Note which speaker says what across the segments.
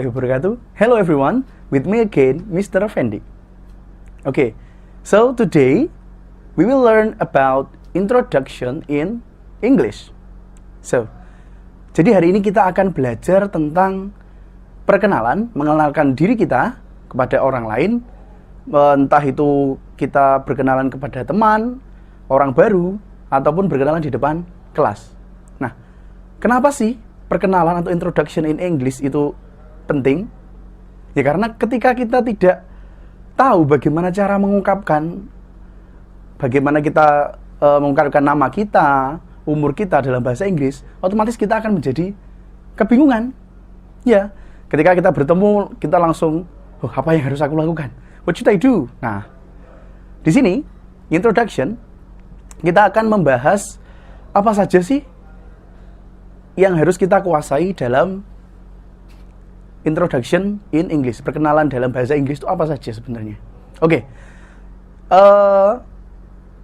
Speaker 1: Wabarakatuh. Hello everyone, with me again, Mr. Fendi. Okay, so today we will learn about introduction in English. So, jadi hari ini kita akan belajar tentang perkenalan, mengenalkan diri kita kepada orang lain, entah itu kita berkenalan kepada teman, orang baru, ataupun berkenalan di depan kelas. Nah, kenapa sih perkenalan atau introduction in English itu penting? Ya karena ketika kita tidak tahu bagaimana cara mengungkapkan, bagaimana kita mengungkapkan nama kita, umur kita dalam bahasa Inggris, otomatis kita akan menjadi kebingungan. Ya, ketika kita bertemu, kita langsung, oh, apa yang harus aku lakukan? What should I do? Nah, di sini introduction kita akan membahas apa saja sih yang harus kita kuasai dalam introduction in English, perkenalan dalam bahasa Inggris itu apa saja sebenarnya. Oke,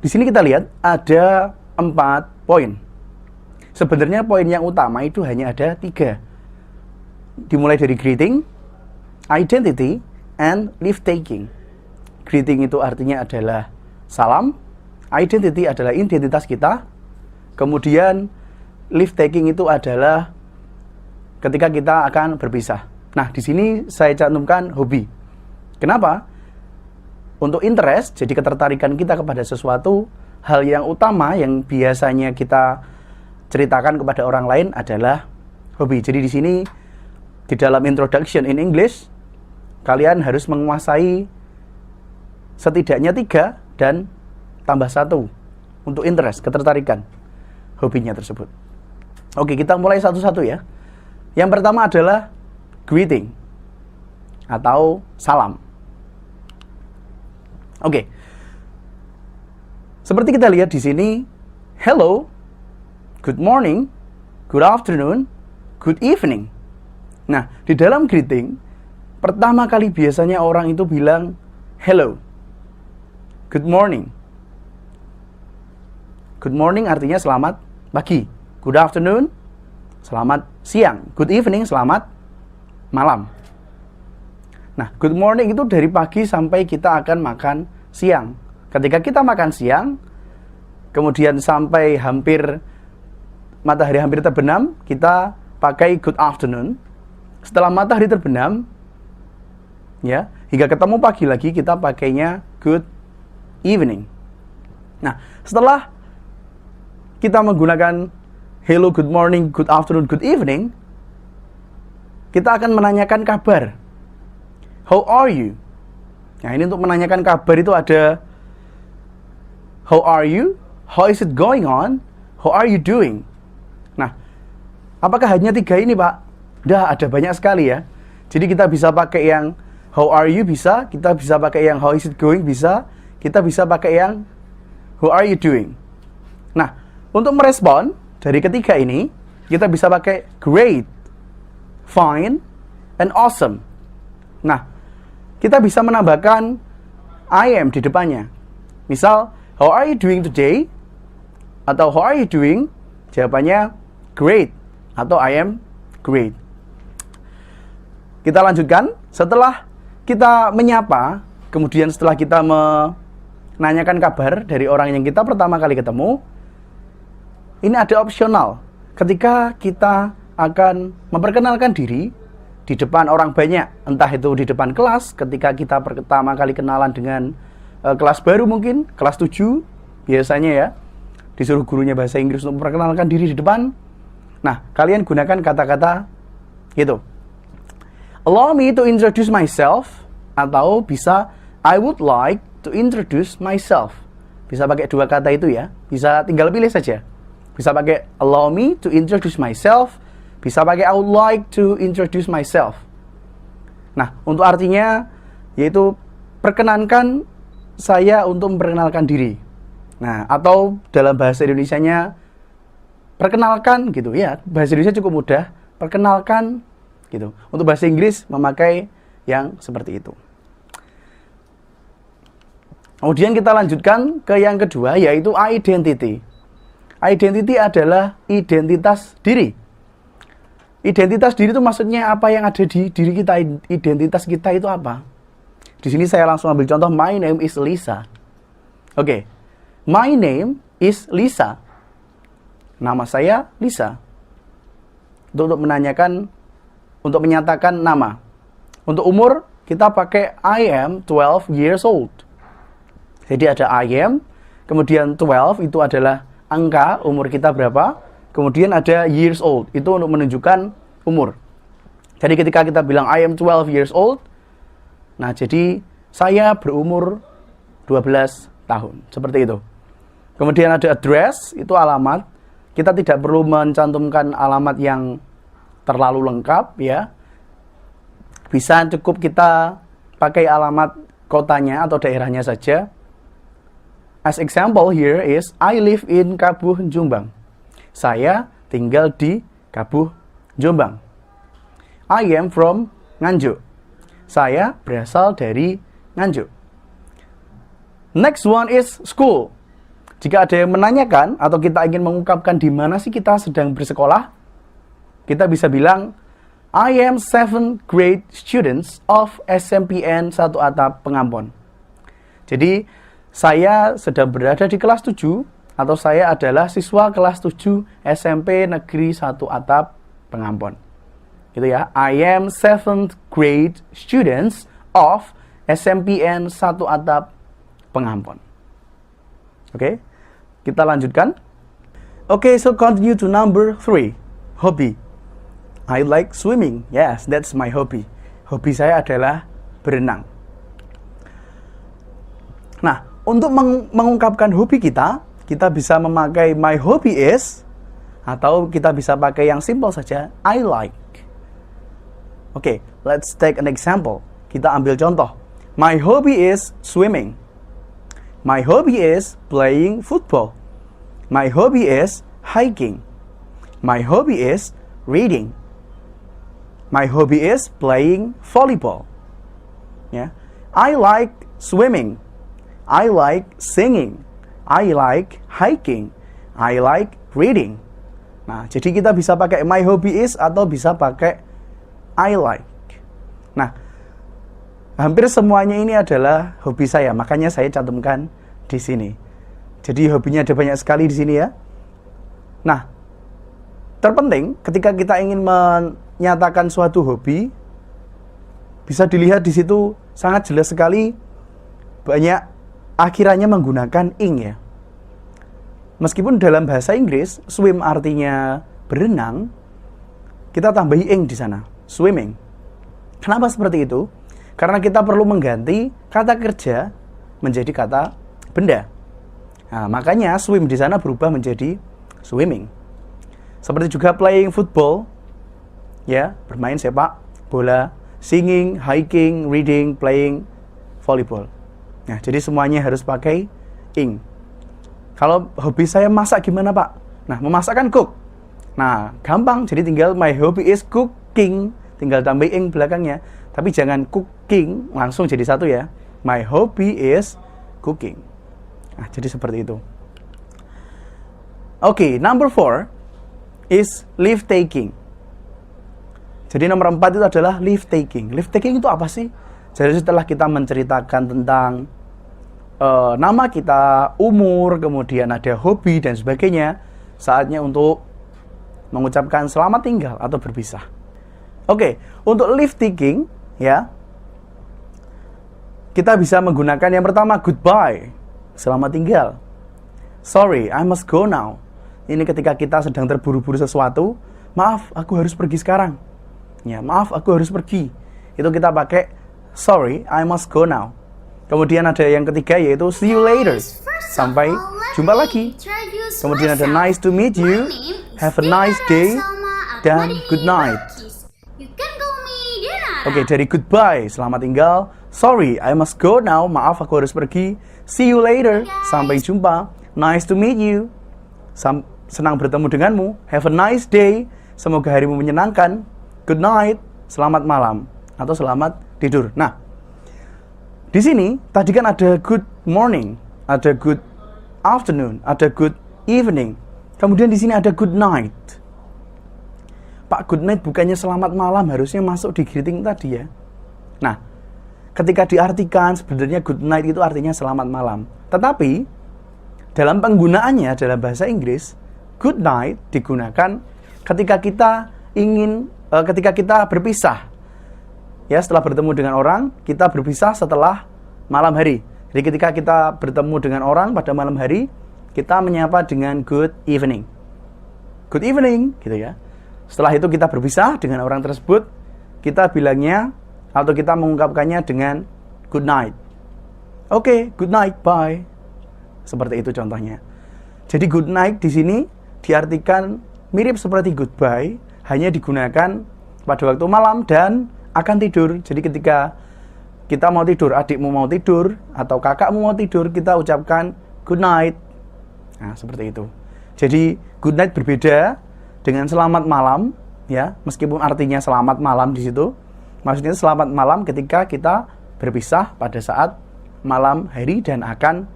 Speaker 1: di sini kita lihat ada 4 poin. Sebenarnya poin yang utama itu hanya ada 3. Dimulai dari greeting, identity, and leave taking. Greeting itu artinya adalah salam, identity adalah identitas kita, kemudian leave taking itu adalah ketika kita akan berpisah. Nah, di sini saya cantumkan hobi. Kenapa? Untuk interest, jadi ketertarikan kita kepada sesuatu, hal yang utama yang biasanya kita ceritakan kepada orang lain adalah hobi. Jadi di sini di dalam introduction in English, kalian harus menguasai setidaknya 3 dan tambah 1 untuk interest, ketertarikan hobinya tersebut. Oke, kita mulai satu-satu ya. Yang pertama adalah greeting atau salam. Oke. Seperti kita lihat di sini, hello, good morning, good afternoon, good evening. Nah, di dalam greeting, pertama kali biasanya orang itu bilang hello, good morning. Good morning artinya selamat pagi. Good afternoon, selamat siang. Good evening, selamat malam. Nah, good morning itu dari pagi sampai kita akan makan siang. Ketika kita makan siang, kemudian sampai matahari hampir terbenam, kita pakai good afternoon. Setelah matahari terbenam, ya, hingga ketemu pagi lagi, kita pakainya good evening. Nah, setelah kita menggunakan hello, good morning, good afternoon, good evening, kita akan menanyakan kabar. How are you? Nah, ini untuk menanyakan kabar itu ada how are you? How is it going on? How are you doing? Nah, apakah hanya 3 ini, Pak? Udah, ada banyak sekali ya. Jadi kita bisa pakai yang how are you bisa, kita bisa pakai yang how is it going bisa, kita bisa pakai yang how are you doing. Nah, untuk merespon dari ketiga ini, kita bisa pakai great, fine, and awesome. Nah, kita bisa menambahkan I am di depannya. Misal, how are you doing today? Atau how are you doing? Jawabannya great atau I am great. Kita lanjutkan. Setelah kita menyapa, kemudian setelah kita menanyakan kabar dari orang yang kita pertama kali ketemu, ini ada opsional. Ketika kita akan memperkenalkan diri di depan orang banyak, entah itu di depan kelas, ketika kita pertama kali kenalan dengan kelas baru mungkin, kelas 7, biasanya ya, disuruh gurunya bahasa Inggris untuk memperkenalkan diri di depan. Nah, kalian gunakan kata-kata gitu. Allow me to introduce myself, atau bisa I would like to introduce myself. Bisa pakai 2 kata itu ya, bisa tinggal pilih saja. Bisa pakai allow me to introduce myself, bisa pakai I would like to introduce myself. Nah, untuk artinya yaitu perkenankan saya untuk memperkenalkan diri. Nah, atau dalam bahasa Indonesianya perkenalkan gitu ya. Bahasa Indonesia cukup mudah, perkenalkan gitu. Untuk bahasa Inggris memakai yang seperti itu. Kemudian kita lanjutkan ke yang kedua, yaitu identity. Identity adalah identitas diri. Identitas diri itu maksudnya apa yang ada di diri kita, identitas kita itu apa? Di sini saya langsung ambil contoh, my name is Lisa. Oke, my name is Lisa. Nama saya Lisa. Untuk menanyakan, untuk menyatakan nama. Untuk umur, kita pakai I am 12 years old. Jadi ada I am, kemudian 12 itu adalah angka umur kita berapa. Kemudian ada years old, itu untuk menunjukkan umur. Jadi ketika kita bilang I am 12 years old, nah jadi saya berumur 12 tahun, seperti itu. Kemudian ada address, itu alamat. Kita tidak perlu mencantumkan alamat yang terlalu lengkap, ya. Bisa cukup kita pakai alamat kotanya atau daerahnya saja. As example here is, I live in Kabuh, Jombang. Saya tinggal di Kabuh, Jombang. I am from Nganjuk. Saya berasal dari Nganjuk. Next one is school. Jika ada yang menanyakan atau kita ingin mengungkapkan di mana sih kita sedang bersekolah, kita bisa bilang, I am 7th grade students of SMPN 1 Atap Pengampon. Jadi, saya sedang berada di kelas 7, atau saya adalah siswa kelas 7 SMP Negeri 1 Atap Pengampon. Gitu ya. I am 7th grade students of SMPN 1 Atap Pengampon. Oke, kita lanjutkan. Oke, so continue to number 3. Hobby. I like swimming. Yes, that's my hobby. Hobi saya adalah berenang. Nah, untuk mengungkapkan hobi kita bisa memakai my hobby is, atau kita bisa pakai yang simple saja, I like. Oke, let's take an example. Kita ambil contoh. My hobby is swimming. My hobby is playing football. My hobby is hiking. My hobby is reading. My hobby is playing volleyball. Yeah. I like swimming. I like singing. I like hiking. I like reading. Nah, jadi kita bisa pakai my hobby is atau bisa pakai I like. Nah, hampir semuanya ini adalah hobi saya, makanya saya cantumkan di sini. Jadi hobinya ada banyak sekali di sini ya. Nah, terpenting ketika kita ingin menyatakan suatu hobi, bisa dilihat di situ sangat jelas sekali banyak akhirannya menggunakan ing ya. Meskipun dalam bahasa Inggris swim artinya berenang, kita tambahi ing di sana, swimming. Kenapa seperti itu? Karena kita perlu mengganti kata kerja menjadi kata benda. Nah, makanya swim di sana berubah menjadi swimming. Seperti juga playing football, ya, bermain sepak bola, singing, hiking, reading, playing volleyball. Nah, jadi semuanya harus pakai ing. Kalau hobi saya masak gimana, Pak? Nah, memasak kan cook. Nah, gampang. Jadi tinggal my hobby is cooking. Tinggal tambah ing belakangnya. Tapi jangan cooking langsung jadi satu ya. My hobby is cooking. Nah, jadi seperti itu. Oke, number 4 is leave taking. Jadi nomor 4 itu adalah leave taking. Leave taking itu apa sih? Jadi setelah kita menceritakan tentang nama kita, umur, kemudian ada hobi dan sebagainya, saatnya untuk mengucapkan selamat tinggal atau berpisah. Oke, untuk leave taking ya, kita bisa menggunakan yang pertama goodbye, selamat tinggal. Sorry, I must go now. Ini ketika kita sedang terburu-buru sesuatu, maaf, aku harus pergi sekarang. Ya, maaf, aku harus pergi. Itu kita pakai sorry, I must go now. Kemudian ada yang ketiga yaitu see you later. Sampai jumpa lagi. Kemudian ada nice to meet you, have a nice day, dan good night. Oke, dari goodbye, selamat tinggal. Sorry, I must go now. Maaf, aku harus pergi. See you later. Sampai jumpa. Nice to meet you. Senang bertemu denganmu. Have a nice day. Semoga harimu menyenangkan. Good night. Selamat malam atau selamat tidur. Nah, di sini tadi kan ada good morning, ada good afternoon, ada good evening. Kemudian di sini ada good night. Pak, good night bukannya selamat malam, harusnya masuk di greeting tadi ya. Nah, ketika diartikan sebenarnya good night itu artinya selamat malam. Tetapi dalam penggunaannya dalam bahasa Inggris, good night digunakan ketika kita ketika kita berpisah. Ya, setelah bertemu dengan orang, kita berpisah setelah malam hari. Jadi ketika kita bertemu dengan orang pada malam hari, kita menyapa dengan good evening. Good evening, gitu ya. Setelah itu kita berpisah dengan orang tersebut, kita bilangnya atau kita mengungkapkannya dengan good night. Oke, good night, bye. Seperti itu contohnya. Jadi good night di sini diartikan mirip seperti goodbye, hanya digunakan pada waktu malam dan akan tidur. Jadi ketika kita mau tidur, adikmu mau tidur atau kakakmu mau tidur, kita ucapkan good night. Nah, seperti itu. Jadi good night berbeda dengan selamat malam, ya, meskipun artinya selamat malam di situ. Maksudnya selamat malam ketika kita berpisah pada saat malam hari dan akan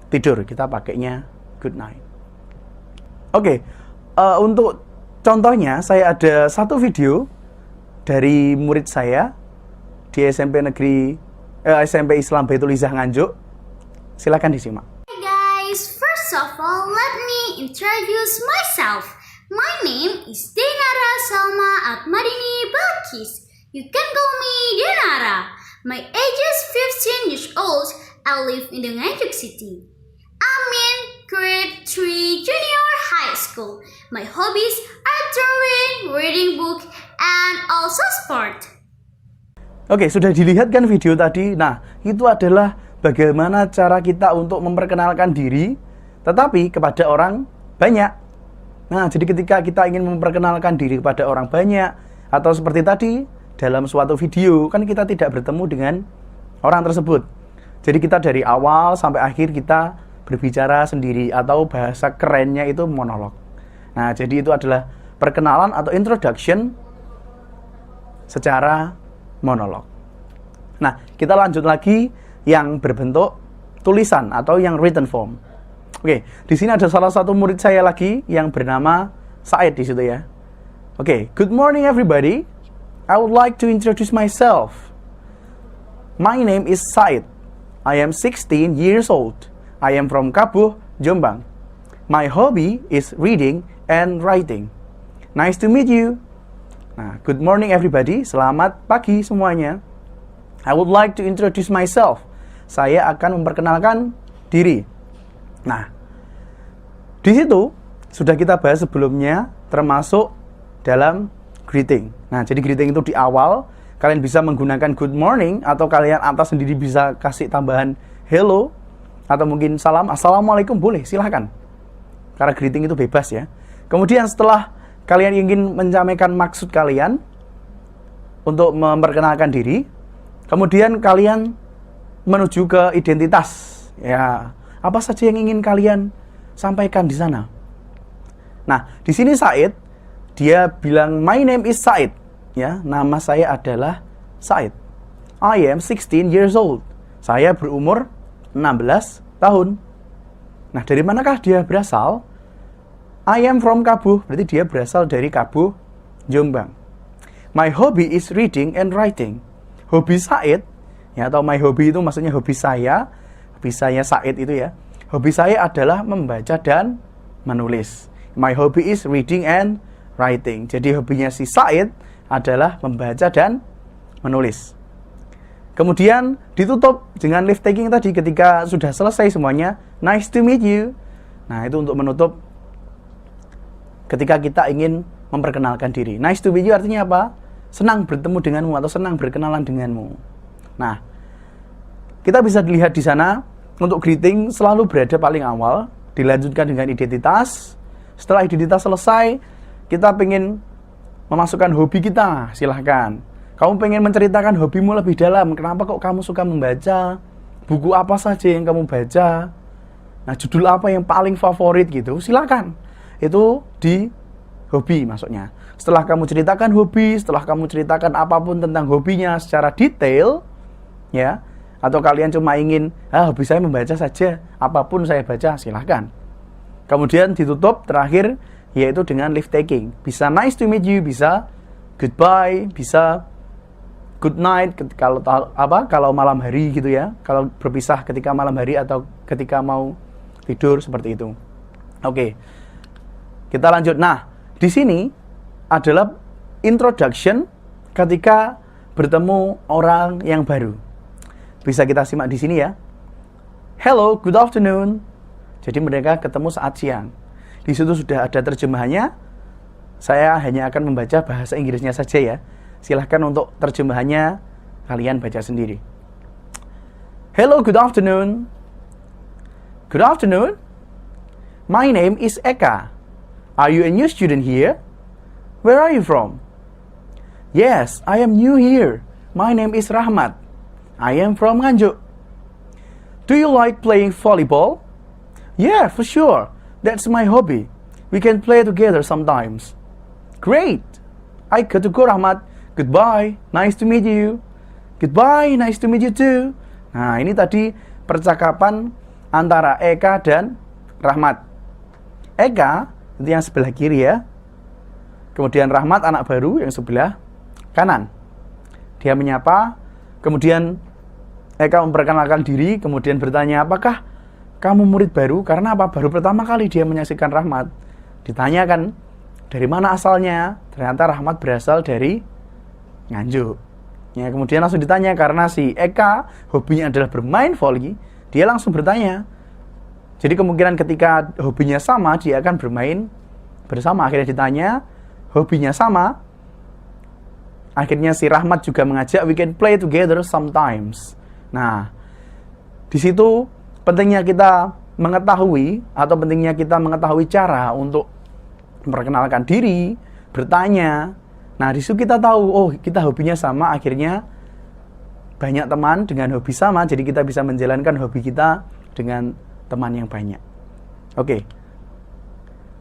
Speaker 1: tidur. Kita pakainya good night. Oke, untuk contohnya saya ada satu video dari murid saya di SMP Islam Baitul Izzah Nganjuk. Silakan disimak.
Speaker 2: Hey guys, first of all, let me introduce myself. My name is Denara Salma Atmadini Balkis. You can call me Denara. My age is 15 years old. I live in the Nganjuk City. I'm in grade 3 junior high school. My hobbies are drawing, reading book, and also sport.
Speaker 1: Oke, sudah dilihat kan video tadi? Nah, itu adalah bagaimana cara kita untuk memperkenalkan diri, tetapi kepada orang banyak. Nah, jadi ketika kita ingin memperkenalkan diri kepada orang banyak, atau seperti tadi, dalam suatu video, kan kita tidak bertemu dengan orang tersebut. Jadi kita dari awal sampai akhir kita berbicara sendiri, atau bahasa kerennya itu monolog. Nah, jadi itu adalah perkenalan atau introduction secara monolog. Nah, kita lanjut lagi yang berbentuk tulisan atau yang written form. Oke, di sini ada salah satu murid saya lagi yang bernama Said di situ ya. Oke, good morning everybody. I would like to introduce myself. My name is Said. I am 16 years old. I am from Kabuh, Jombang. My hobby is reading and writing. Nice to meet you. Nah, good morning everybody. Selamat pagi semuanya. I would like to introduce myself. Saya akan memperkenalkan diri. Nah, di situ sudah kita bahas sebelumnya, termasuk dalam greeting. Nah, jadi greeting itu di awal, kalian bisa menggunakan good morning, atau kalian atas sendiri bisa kasih tambahan hello, atau mungkin salam, assalamualaikum, boleh, silahkan. Karena greeting itu bebas ya. Kemudian setelah kalian ingin menyampaikan maksud kalian untuk memperkenalkan diri, kemudian kalian menuju ke identitas. Ya, apa saja yang ingin kalian sampaikan di sana. Nah, di sini Said, dia bilang my name is Said. Ya, nama saya adalah Said. I am 16 years old. Saya berumur 16 tahun. Nah, dari manakah dia berasal? I am from Kabuh, berarti dia berasal dari Kabuh, Jombang. My hobby is reading and writing. Hobi Said, ya, atau my hobby itu maksudnya hobi saya Said itu ya. Hobi saya adalah membaca dan menulis. My hobby is reading and writing. Jadi hobinya si Said adalah membaca dan menulis. Kemudian ditutup dengan live taking tadi ketika sudah selesai semuanya. Nice to meet you. Nah, itu untuk menutup ketika kita ingin memperkenalkan diri. Nice to meet you artinya apa? Senang bertemu denganmu atau senang berkenalan denganmu. Nah, kita bisa dilihat di sana untuk greeting selalu berada paling awal, dilanjutkan dengan identitas. Setelah identitas selesai, kita pengen memasukkan hobi kita, silahkan. Kamu pengen menceritakan hobimu lebih dalam, kenapa kok kamu suka membaca? Buku apa saja yang kamu baca? Nah, judul apa yang paling favorit gitu, silahkan. Itu di hobi maksudnya. Setelah kamu ceritakan hobi, setelah kamu ceritakan apapun tentang hobinya secara detail, ya, atau kalian cuma ingin, hobi saya membaca saja, apapun saya baca, silahkan. Kemudian ditutup terakhir, yaitu dengan lift taking. Bisa nice to meet you, bisa goodbye, bisa good night kalau malam hari gitu ya. Kalau berpisah ketika malam hari atau ketika mau tidur seperti itu. Oke. Kita lanjut. Nah, di sini adalah introduction ketika bertemu orang yang baru. Bisa kita simak di sini ya. Hello, good afternoon. Jadi mereka ketemu saat siang. Di situ sudah ada terjemahannya. Saya hanya akan membaca bahasa Inggrisnya saja ya. Silahkan untuk terjemahannya kalian baca sendiri. Hello, good afternoon. Good afternoon. My name is Eka. Are you a new student here? Where are you from? Yes, I am new here. My name is Rahmat. I am from Nganjuk. Do you like playing volleyball? Yeah, for sure. That's my hobby. We can play together sometimes. Great. I got to go, Rahmat. Goodbye. Nice to meet you. Goodbye. Nice to meet you too. Nah, ini tadi percakapan antara Eka dan Rahmat. Eka itu yang sebelah kiri ya. Kemudian Rahmat anak baru yang sebelah kanan. Dia menyapa, kemudian Eka memperkenalkan diri, kemudian bertanya, apakah kamu murid baru? Karena apa? Baru pertama kali dia menyaksikan Rahmat. Ditanyakan, dari mana asalnya? Ternyata Rahmat berasal dari Nganjuk. Ya, kemudian langsung ditanya, karena si Eka hobinya adalah bermain volley, dia langsung bertanya. Jadi kemungkinan ketika hobinya sama, dia akan bermain bersama. Akhirnya ditanya, hobinya sama. Akhirnya si Rahmat juga mengajak, we can play together sometimes. Nah, di situ pentingnya kita mengetahui atau pentingnya kita mengetahui cara untuk memperkenalkan diri, bertanya. Nah, di situ kita tahu, oh kita hobinya sama, akhirnya banyak teman dengan hobi sama, jadi kita bisa menjalankan hobi kita dengan teman yang banyak. Oke.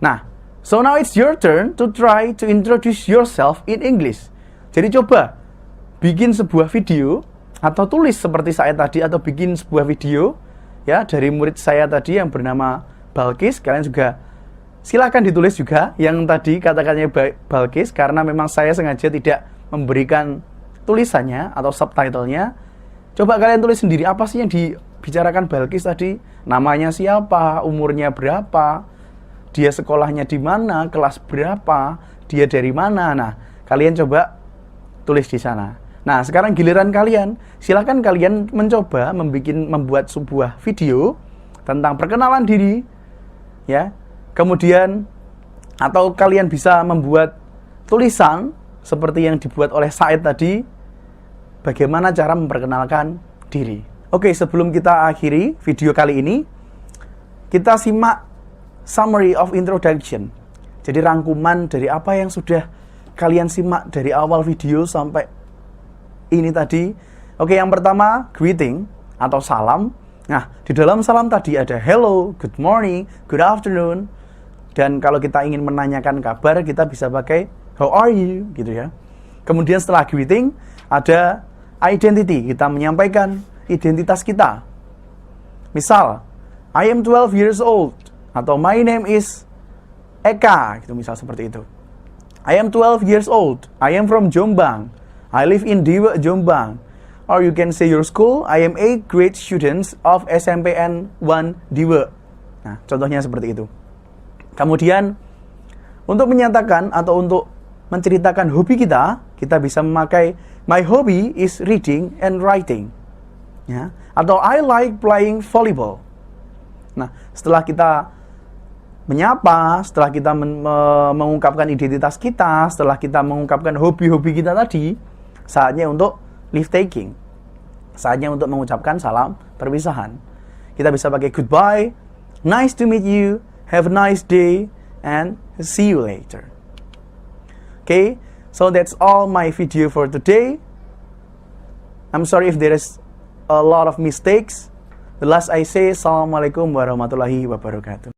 Speaker 1: Nah, so now it's your turn to try to introduce yourself in English. Jadi coba bikin sebuah video atau tulis seperti saya tadi, atau bikin sebuah video ya dari murid saya tadi yang bernama Balkis. Kalian juga silakan ditulis juga yang tadi kata-katanya Balkis, karena memang saya sengaja tidak memberikan tulisannya atau subtitlenya. Coba kalian tulis sendiri, apa sih yang dibicarakan Balkis tadi? Namanya siapa, umurnya berapa, dia sekolahnya di mana, kelas berapa, dia dari mana. Nah, kalian coba tulis di sana. Nah, sekarang giliran kalian. Silakan kalian mencoba membuat sebuah video tentang perkenalan diri, ya. Kemudian atau kalian bisa membuat tulisan seperti yang dibuat oleh Said tadi, bagaimana cara memperkenalkan diri. Oke, sebelum kita akhiri video kali ini, kita simak summary of introduction. Jadi rangkuman dari apa yang sudah kalian simak dari awal video sampai ini tadi. Oke, yang pertama greeting atau salam. Nah, di dalam salam tadi ada hello, good morning, good afternoon. Dan kalau kita ingin menanyakan kabar, kita bisa pakai how are you gitu ya. Kemudian setelah greeting ada identity, kita menyampaikan identitas kita. Misal, I am 12 years old atau my name is Eka gitu, misal seperti itu. I am 12 years old. I am from Jombang. I live in Diwe, Jombang. Or you can say your school, I am 8th grade students of SMPN 1 Diwe. Nah, contohnya seperti itu. Kemudian, untuk menyatakan atau untuk menceritakan hobi kita, kita bisa memakai my hobby is reading and writing. Ya, atau I like playing volleyball. Nah, setelah kita menyapa, setelah kita mengungkapkan identitas kita, setelah kita mengungkapkan hobi-hobi kita tadi, saatnya untuk leave taking. Saatnya untuk mengucapkan salam perpisahan. Kita bisa pakai goodbye, nice to meet you, have a nice day, and see you later. Okay, so that's all my video for today. I'm sorry if there is a lot of mistakes. The last I say, Assalamualaikum warahmatullahi wabarakatuh.